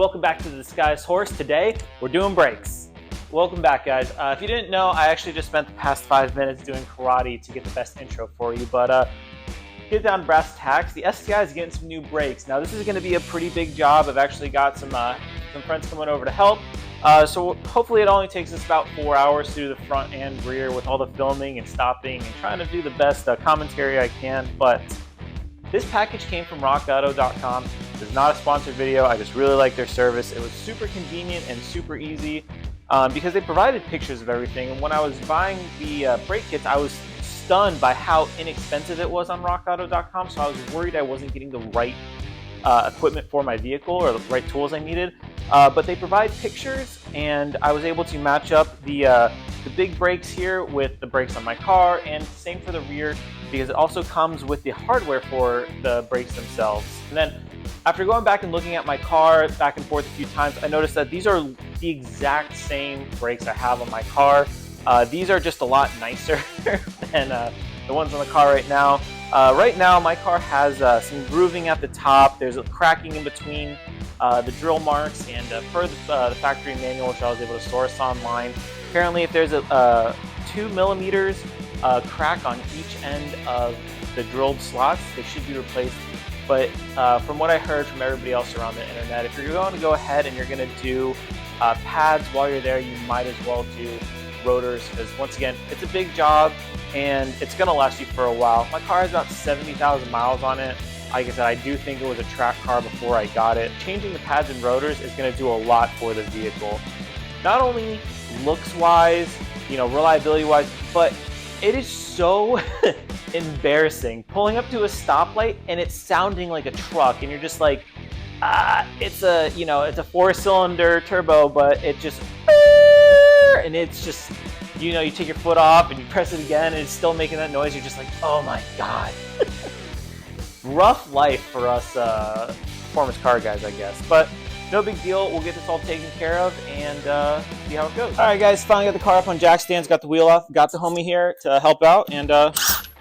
Welcome back to the Disguised Horse. Today, we're doing brakes. Welcome back, guys. If you didn't know, I actually just spent the past 5 minutes doing karate to get the best intro for you, but get down to brass tacks. The STI is getting some new brakes. Now, this is going to be a pretty big job. I've actually got some friends coming over to help. So hopefully it only takes us about 4 hours to do the front and rear with all the filming and stopping and trying to do the best commentary I can. But this package came from rockauto.com. This is not a sponsored video. I just really like their service. It was super convenient and super easy because they provided pictures of everything. And when I was buying the brake kits, I was stunned by how inexpensive it was on rockauto.com. So I was worried I wasn't getting the right equipment for my vehicle or the right tools I needed. But they provide pictures, and I was able to match up the big brakes here with the brakes on my car, and same for the rear, because it also comes with the hardware for the brakes themselves. And then after going back and looking at my car back and forth a few times, I noticed that these are the exact same brakes I have on my car. These are just a lot nicer than the ones on the car right now. Right now, my car has some grooving at the top. There's a cracking in between the drill marks, and per the factory manual, which I was able to source online, apparently if there's a 2 millimeters crack on each end of the drilled slots, they should be replaced. But from what I heard from everybody else around the internet, if you're going to go ahead and you're going to do pads while you're there, you might as well do rotors, because once again, it's a big job and it's going to last you for a while. My car has about 70,000 miles on it. Like I said, I do think it was a track car before I got it. Changing the pads and rotors is going to do a lot for the vehicle. Not only looks-wise, reliability-wise, but it is so embarrassing pulling up to a stoplight and it's sounding like a truck, and you're just like, it's a 4-cylinder turbo, but it just, and it's just, you take your foot off and you press it again and it's still making that noise. You're just like, oh my God. Rough life for us performance car guys, I guess, but no big deal. We'll get this all taken care of and see how it goes. All right, guys, finally got the car up on jack stands, got the wheel off, got the homie here to help out, and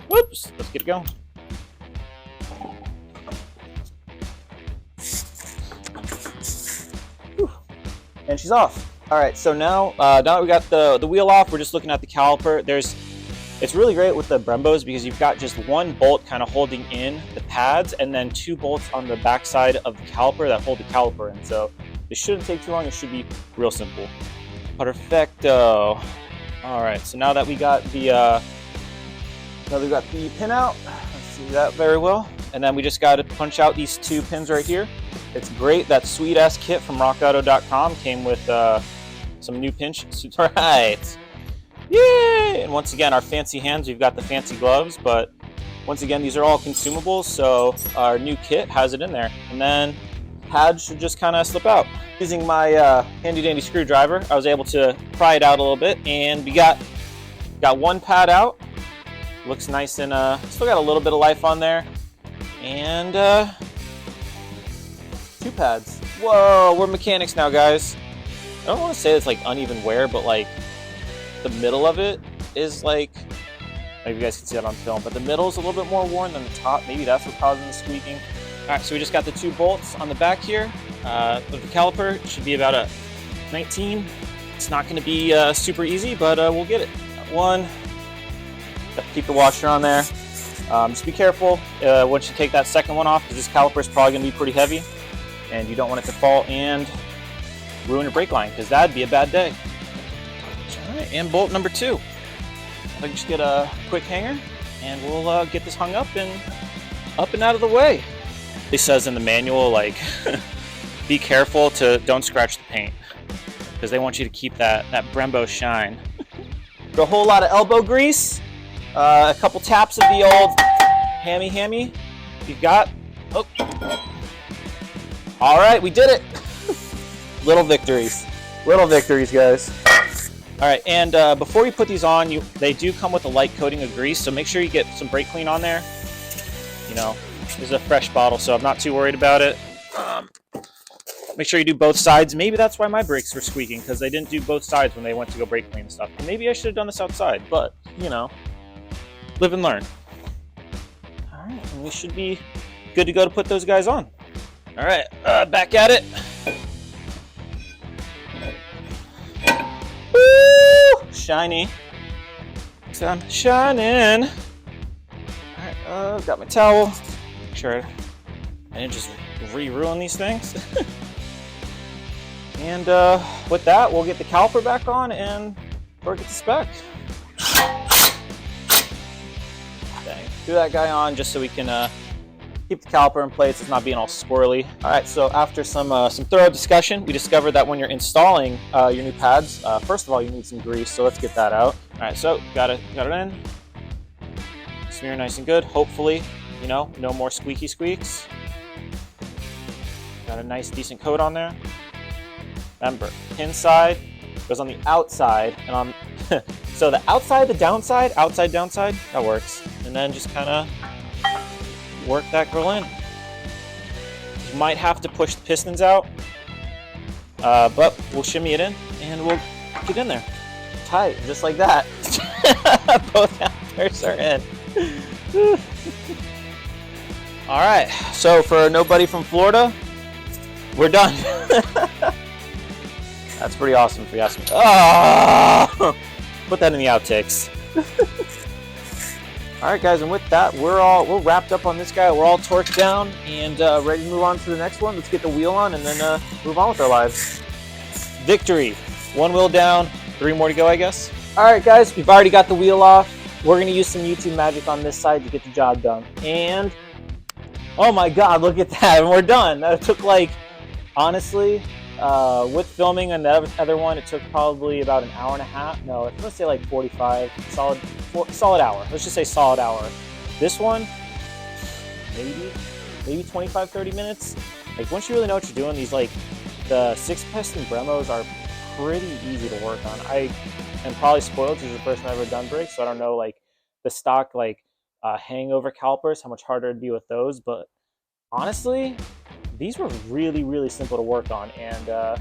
whoops, let's get it going. Whew. And she's off. All right, so now that we got the wheel off, we're just looking at the caliper. It's really great with the Brembos because you've got just one bolt kind of holding in the pads and then 2 bolts on the backside of the caliper that hold the caliper in. So it shouldn't take too long. It should be real simple. Perfecto. All right, so now that we got the pin out, let's see that very well. And then we just got to punch out these 2 pins right here. It's great. That sweet ass kit from rockauto.com came with some new pinch. Right. Yay! And once again, our fancy hands, we've got the fancy gloves, but once again, these are all consumables, so our new kit has it in there. And then pads should just kind of slip out. Using my handy dandy screwdriver, I was able to pry it out a little bit, and we got 1 pad out. Looks nice, and still got a little bit of life on there. And 2 pads. Whoa, we're mechanics now, guys. I don't want to say it's like uneven wear, but like the middle of it is like, maybe you guys can see that on film, but the middle is a little bit more worn than the top. Maybe that's what's causing the squeaking. All right, so we just got the 2 bolts on the back here. With the caliper, it should be about a 19. It's not gonna be super easy, but we'll get it. Got 1, got to keep the washer on there. Just be careful once you take that second one off, because this caliper is probably gonna be pretty heavy, and you don't want it to fall and ruin your brake line, because that'd be a bad day. All right, and bolt number 2. I can just get a quick hanger, and we'll get this hung up and out of the way. It says in the manual, like, be careful don't scratch the paint, because they want you to keep that Brembo shine. A whole lot of elbow grease, a couple taps of the old hammy. You've got. Oh. All right, we did it. Little victories, guys. All right, and before you put these on, they do come with a light coating of grease, so make sure you get some brake clean on there. This is a fresh bottle, so I'm not too worried about it. Make sure you do both sides. Maybe that's why my brakes were squeaking, because they didn't do both sides when they went to go brake clean and stuff. And maybe I should have done this outside, but, live and learn. All right, and we should be good to go to put those guys on. All right, back at it. shiny. Sun shining. All right, got my towel. Make sure I didn't just re-ruin these things. And with that, we'll get the caliper back on and work it to spec. Dang. Do that guy on just so we can keep the caliper in place. It's not being all squirrely. All right, so after some thorough discussion, we discovered that when you're installing your new pads, first of all, you need some grease, so let's get that out. All right, so got it in. Smear nice and good. Hopefully, you know, no more squeaky squeaks. Got a nice, decent coat on there. Remember, pin side goes on the outside, and on so the outside, the downside, outside, downside, that works. And then just kind of work that girl in. You might have to push the pistons out, but we'll shimmy it in and we'll get in there. Tight, just like that. Both antlers are in. All right, so for nobody from Florida, we're done. That's pretty awesome if you ask me. Oh! Put that in the outtakes. All right, guys, and with that, we're wrapped up on this guy. We're all torqued down and ready to move on to the next one. Let's get the wheel on and then move on with our lives. Victory. 1 wheel down, 3 more to go, I guess. All right, guys, we've already got the wheel off. We're gonna use some YouTube magic on this side to get the job done. And oh my God, look at that, and we're done. That took like, honestly, with filming and the other one, it took probably about an hour and a half. No, let's say like 45, solid hour. Let's just say solid hour. This one, maybe 25, 30 minutes. Like once you really know what you're doing, these like the 6-piston Bremos are pretty easy to work on. I am probably spoiled because it's the first time I've ever done brakes, so I don't know like the stock like hangover calipers, how much harder it'd be with those. But honestly, these were really, really simple to work on. And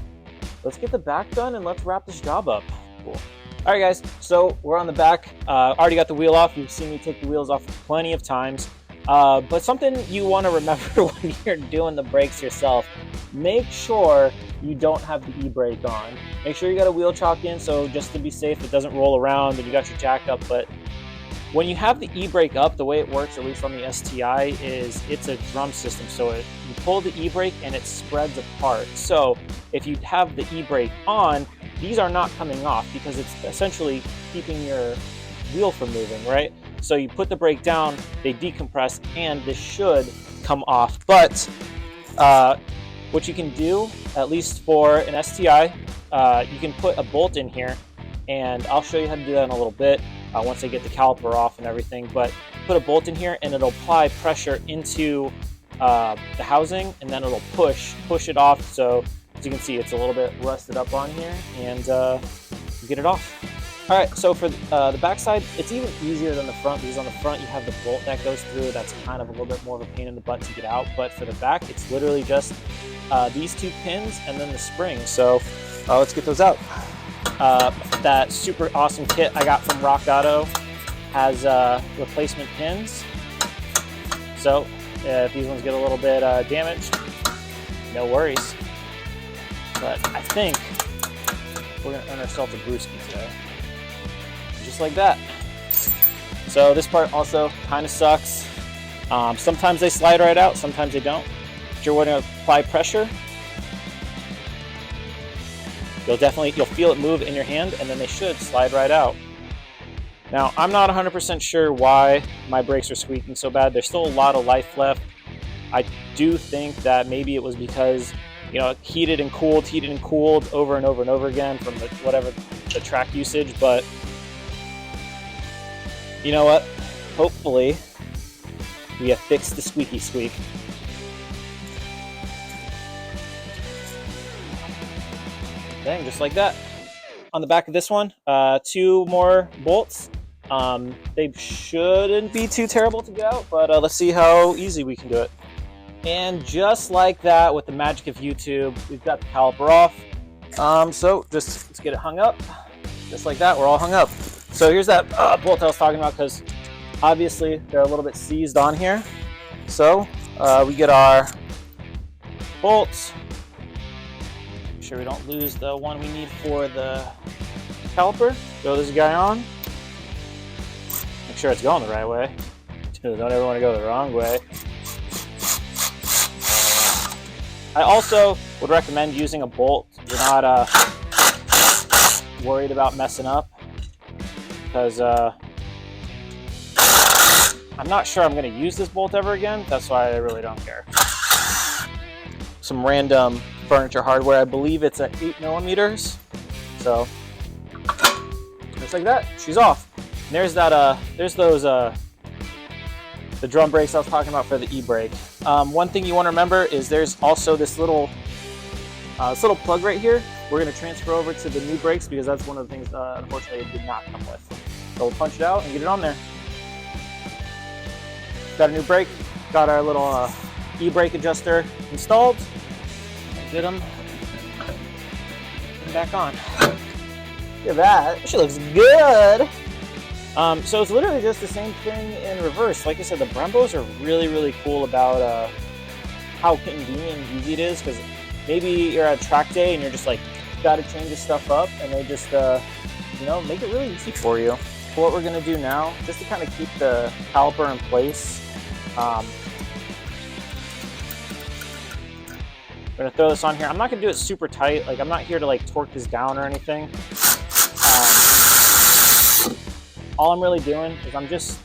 let's get the back done and let's wrap this job up. Cool. All right, guys, so we're on the back. Already got the wheel off. You've seen me take the wheels off plenty of times. But something you want to remember when you're doing the brakes yourself, make sure you don't have the e-brake on. Make sure you got a wheel chock in, so just to be safe, it doesn't roll around and you got your jack up. But when you have the e-brake up, the way it works, at least on the STI, is it's a drum system. So you pull the e-brake and it spreads apart. So if you have the e-brake on, these are not coming off because it's essentially keeping your wheel from moving, right? So you put the brake down, they decompress, and this should come off. But what you can do, at least for an STI, you can put a bolt in here, and I'll show you how to do that in a little bit once I get the caliper off and everything. But put a bolt in here and it'll apply pressure into the housing, and then it'll push it off. So as you can see, it's a little bit rusted up on here, and get it off. All right, so for the backside, it's even easier than the front because on the front you have the bolt that goes through. That's kind of a little bit more of a pain in the butt to get out. But for the back, it's literally just these 2 pins and then the spring. So let's get those out. That super awesome kit I got from Rock Auto has replacement pins. So if these ones get a little bit damaged, no worries. But I think we're gonna earn ourselves a brewski today. Just like that. So this part also kind of sucks. Sometimes they slide right out, sometimes they don't. If you're going to apply pressure, you'll feel it move in your hand, and then they should slide right out. Now, I'm not 100% sure why my brakes are squeaking so bad. There's still a lot of life left. I do think that maybe it was because, you know, heated and cooled over and over and over again from whatever the track usage. But you know what? Hopefully we have fixed the squeaky squeak. Dang, just like that. On the back of this one, 2 more bolts. They shouldn't be too terrible to get out, but let's see how easy we can do it. And just like that, with the magic of YouTube, we've got the caliper off. So just let's get it hung up. Just like that, we're all hung up. So here's that bolt I was talking about, because obviously they're a little bit seized on here. So we get our bolts. Make sure we don't lose the one we need for the caliper, throw this guy on, make sure it's going the right way. Don't ever want to go the wrong way. I also would recommend using a bolt. You're not worried about messing up, because I'm not sure I'm going to use this bolt ever again. That's why I really don't care. Some random furniture hardware. I believe it's at 8 millimeters. So just like that, she's off. And there's that. There's those. The drum brakes I was talking about for the e-brake. One thing you want to remember is there's also this little plug right here. We're going to transfer over to the new brakes because that's one of the things unfortunately it did not come with. So we'll punch it out and get it on there. Got a new brake. Got our little e-brake adjuster installed. Get them back on. Look at that. She looks good. So it's literally just the same thing in reverse. Like I said, the Brembos are really, really cool about how convenient and easy it is, because maybe you're at a track day and you're just like, got to change this stuff up, and they just, you know, make it really easy for you. So what we're going to do now, just to kind of keep the caliper in place, we're going to throw this on here. I'm not going to do it super tight. Like, I'm not here to like torque this down or anything. All I'm really doing is I'm just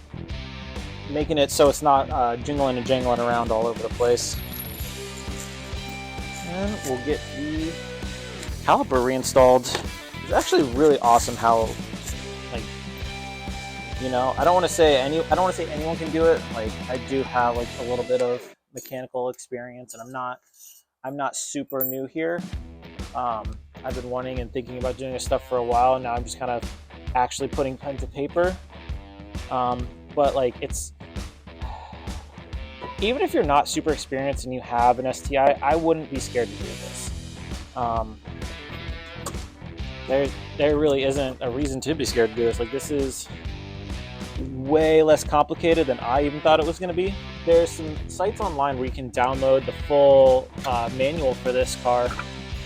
making it so it's not jingling and jangling around all over the place. And we'll get the caliper reinstalled. It's actually really awesome how, like, you know, I don't want to say anyone can do it. Like, I do have like a little bit of mechanical experience, and I'm not super new here. I've been wanting and thinking about doing this stuff for a while, and now I'm just kind of actually putting pen to paper. But like, it's, even if you're not super experienced and you have an STI, I wouldn't be scared to do this. There really isn't a reason to be scared to do this. Like, this is way less complicated than I even thought it was going to be. There's some sites online where you can download the full manual for this car,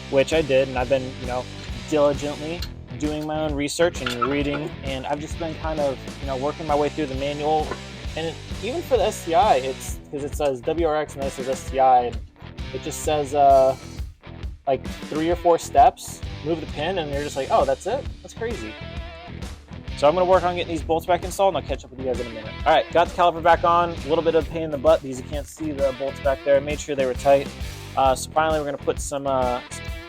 which I did, and I've been, you know, diligently doing my own research and reading, and I've just been kind of, you know, working my way through the manual. And even for the STI, it's because it says WRX and this is STI, and it just says like 3 or 4 steps, move the pin, and you're just like, oh, that's it? That's crazy. So I'm going to work on getting these bolts back installed, and I'll catch up with you guys in a minute. All right, got the caliper back on. A little bit of a pain in the butt because you can't see the bolts back there. Made sure they were tight. So finally, we're going to put some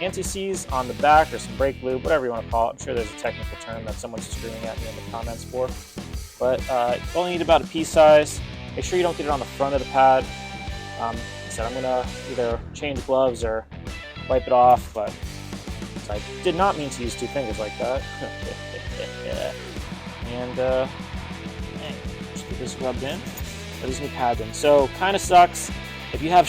anti-seize on the back, or some brake lube, whatever you want to call it. I'm sure there's a technical term that someone's screaming at me in the comments for. But you only need about a pea size. Make sure you don't get it on the front of the pad. Like I said, I'm going to either change gloves or wipe it off, but I did not mean to use 2 fingers like that. And just get this rubbed in. Put these new pads in. So kind of sucks if you have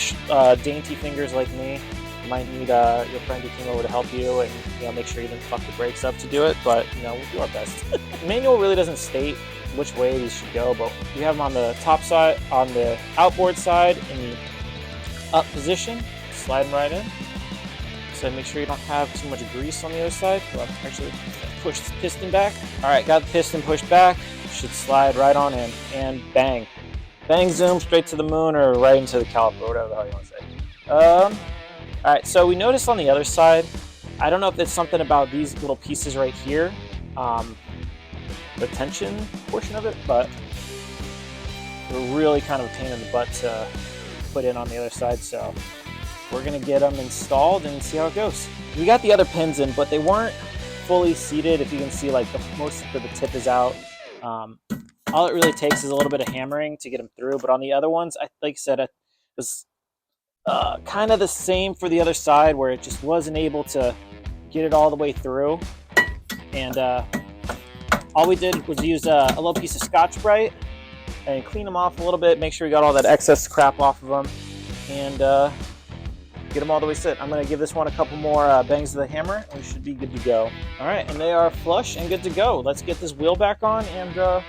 dainty fingers like me. You might need your friend who came over to help you, and, you know, make sure you didn't fuck the brakes up to do it. But, you know, we'll do our best. The manual really doesn't state which way these should go, but we have them on the top side, on the outboard side, in the up position, sliding right in. So make sure you don't have too much grease on the other side. Well, actually, push this piston back. All right, got the piston pushed back. Should slide right on in, and bang. Bang, zoom straight to the moon, or right into the caliper, whatever the hell you want to say. All right, so we noticed on the other side, I don't know if it's something about these little pieces right here, the tension portion of it, but they're really kind of a pain in the butt to put in on the other side. So we're gonna get them installed and see how it goes. We got the other pins in, but they weren't fully seated. If you can see, like, most of the tip is out. All it really takes is a little bit of hammering to get them through. But on the other ones, like I said, it was kind of the same for the other side, where it just wasn't able to get it all the way through. And all we did was use a little piece of Scotch-Brite and clean them off a little bit, make sure we got all that excess crap off of them, and get them all the way set. I'm going to give this one a couple more bangs of the hammer, and we should be good to go. All right, and they are flush and good to go. Let's get this wheel back on, and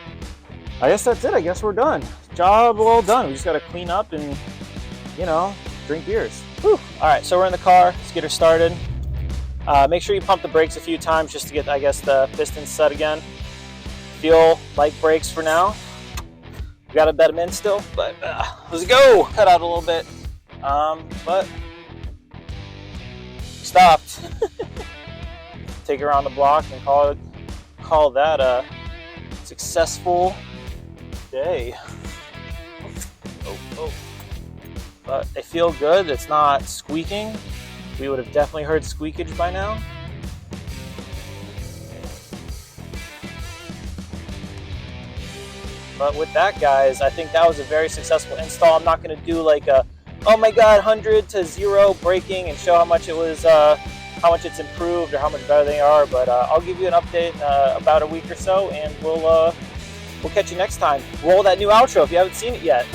I guess that's it. I guess we're done. Job well done. We just got to clean up and, you know, drink beers. Whew. All right, so we're in the car. Let's get her started. Make sure you pump the brakes a few times just to get, I guess, the pistons set again. Feel like brakes for now. We gotta bed them in still, but let's go. Cut out a little bit, but stopped. Take it around the block and call that a successful day. Oh. But they feel good. It's not squeaking. We would have definitely heard squeakage by now. But with that, guys, I think that was a very successful install. I'm not going to do like a, oh my god, 100 to 0 braking and show how much it was, how much it's improved or how much better they are. But I'll give you an update in about a week or so, and we'll catch you next time. Roll that new outro if you haven't seen it yet.